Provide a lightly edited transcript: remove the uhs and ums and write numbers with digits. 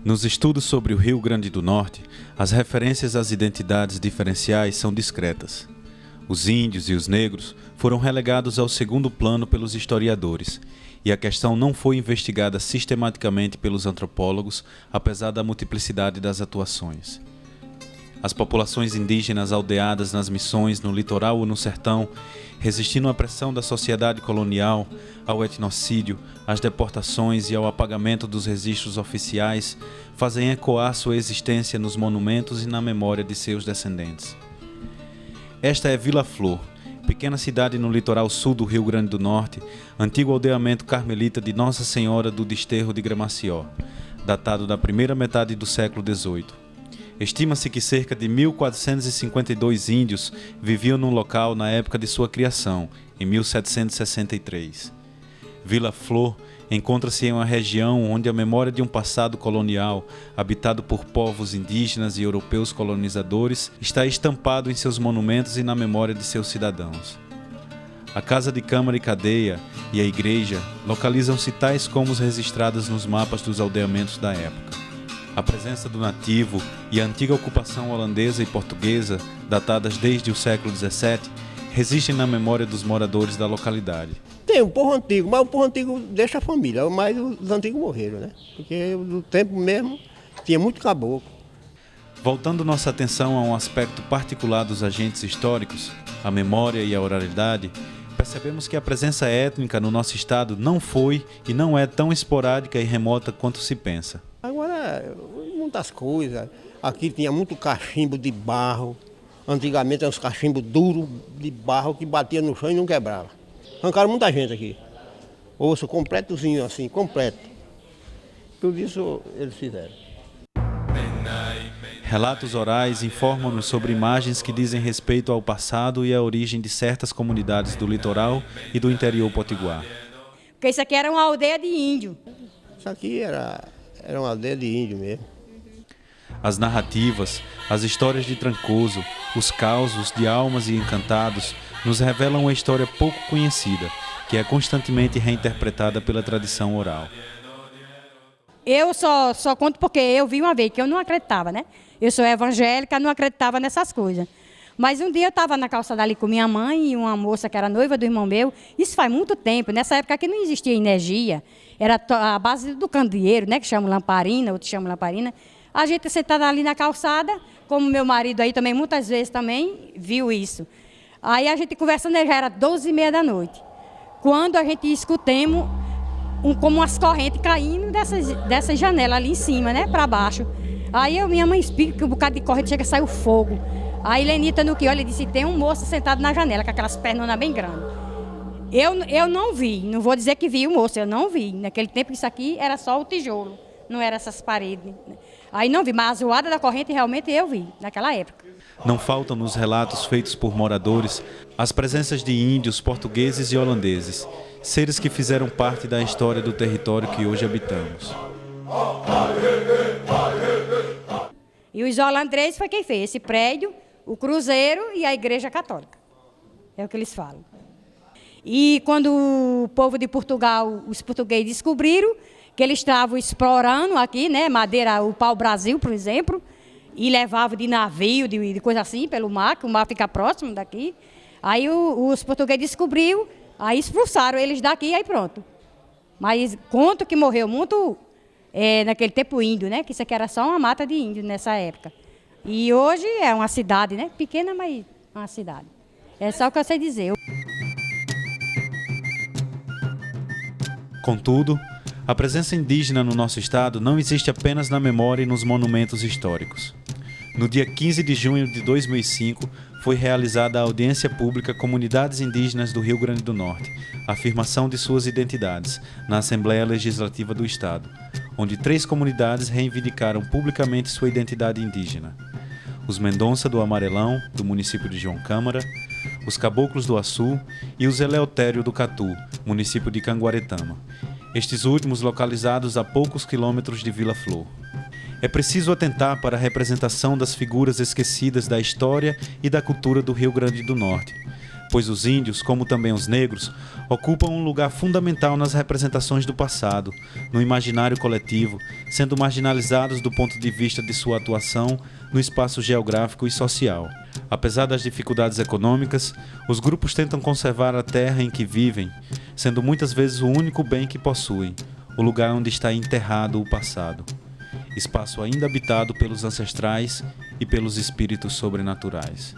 Nos estudos sobre o Rio Grande do Norte, as referências às identidades diferenciais são discretas. Os índios e os negros foram relegados ao segundo plano pelos historiadores, e a questão não foi investigada sistematicamente pelos antropólogos, apesar da multiplicidade das atuações. As populações indígenas aldeadas nas missões, no litoral ou no sertão, resistindo à pressão da sociedade colonial, ao etnocídio, às deportações e ao apagamento dos registros oficiais, fazem ecoar sua existência nos monumentos e na memória de seus descendentes. Esta é Vila Flor, pequena cidade no litoral sul do Rio Grande do Norte, antigo aldeamento carmelita de Nossa Senhora do Desterro de Gramació, datado da primeira metade do século XVIII. Estima-se que cerca de 1.452 índios viviam no local na época de sua criação, em 1763. Vila Flor encontra-se em uma região onde a memória de um passado colonial, habitado por povos indígenas e europeus colonizadores, está estampado em seus monumentos e na memória de seus cidadãos. A Casa de Câmara e Cadeia e a igreja localizam-se tais como os registradas nos mapas dos aldeamentos da época. A presença do nativo e a antiga ocupação holandesa e portuguesa, datadas desde o século XVII, resistem na memória dos moradores da localidade. Tem o povo antigo, mas o povo antigo deixa a família, mas os antigos morreram, né? Porque no tempo mesmo tinha muito caboclo. Voltando nossa atenção a um aspecto particular dos agentes históricos, a memória e a oralidade, percebemos que a presença étnica no nosso estado não foi e não é tão esporádica e remota quanto se pensa. Agora, muitas coisas. Aqui tinha muito cachimbo de barro. Antigamente eram uns cachimbos duros de barro que batia no chão e não quebrava. Arrancaram muita gente aqui. Osso completozinho assim, completo. Tudo isso eles fizeram. Relatos orais informam-nos sobre imagens que dizem respeito ao passado e à origem de certas comunidades do litoral e do interior potiguar. Porque isso aqui era uma aldeia de índio. Isso aqui era uma aldeia de índio mesmo. As narrativas, as histórias de Trancoso, os causos de almas e encantados nos revelam uma história pouco conhecida, que é constantemente reinterpretada pela tradição oral. Eu só conto porque eu vi uma vez, que eu não acreditava, né? Eu sou evangélica, não acreditava nessas coisas. Mas um dia eu estava na calçada ali com minha mãe e uma moça que era noiva do irmão meu. Isso faz muito tempo. Nessa época aqui não existia energia. Era a base do candeeiro, né? Que chama lamparina, outros chamam lamparina. A gente sentada ali na calçada, como meu marido aí também muitas vezes também viu isso. Aí a gente conversando, já era 12h30 da noite. Quando a gente escutemos como umas correntes caindo dessas janelas ali em cima, né? Para baixo. Aí minha mãe explica que um bocado de corrente chega a sair o fogo. Aí Lenita no que olha disse, tem um moço sentado na janela, com aquelas pernonas bem grandes. Eu não vi, não vou dizer que vi o moço, eu não vi. Naquele tempo isso aqui era só o tijolo, não era essas paredes. Aí não vi, mas a zoada da corrente realmente eu vi, naquela época. Não faltam nos relatos feitos por moradores as presenças de índios, portugueses e holandeses, seres que fizeram parte da história do território que hoje habitamos. E os holandeses foi quem fez esse prédio, o cruzeiro e a igreja católica. É o que eles falam. E quando o povo de Portugal, os portugueses descobriram que eles estavam explorando aqui, né, madeira, o pau-brasil, por exemplo, e levavam de navio, de coisa assim, pelo mar, que o mar fica próximo daqui. Aí os portugueses descobriram, aí expulsaram eles daqui, aí pronto. Mas conto que morreu muito naquele tempo índio, né, que isso aqui era só uma mata de índio nessa época. E hoje é uma cidade, né, pequena, mas uma cidade. É só o que eu sei dizer. Contudo, a presença indígena no nosso estado não existe apenas na memória e nos monumentos históricos. No dia 15 de junho de 2005, foi realizada a audiência pública Comunidades Indígenas do Rio Grande do Norte, afirmação de suas identidades, na Assembleia Legislativa do Estado, onde 3 comunidades reivindicaram publicamente sua identidade indígena. Os Mendonça do Amarelão, do município de João Câmara, os Caboclos do Açu e os Eleutério do Catu, município de Canguaretama. Estes últimos localizados a poucos quilômetros de Vila Flor. É preciso atentar para a representação das figuras esquecidas da história e da cultura do Rio Grande do Norte, pois os índios, como também os negros, ocupam um lugar fundamental nas representações do passado, no imaginário coletivo, sendo marginalizados do ponto de vista de sua atuação no espaço geográfico e social. Apesar das dificuldades econômicas, os grupos tentam conservar a terra em que vivem, sendo muitas vezes o único bem que possuem, o lugar onde está enterrado o passado, espaço ainda habitado pelos ancestrais e pelos espíritos sobrenaturais.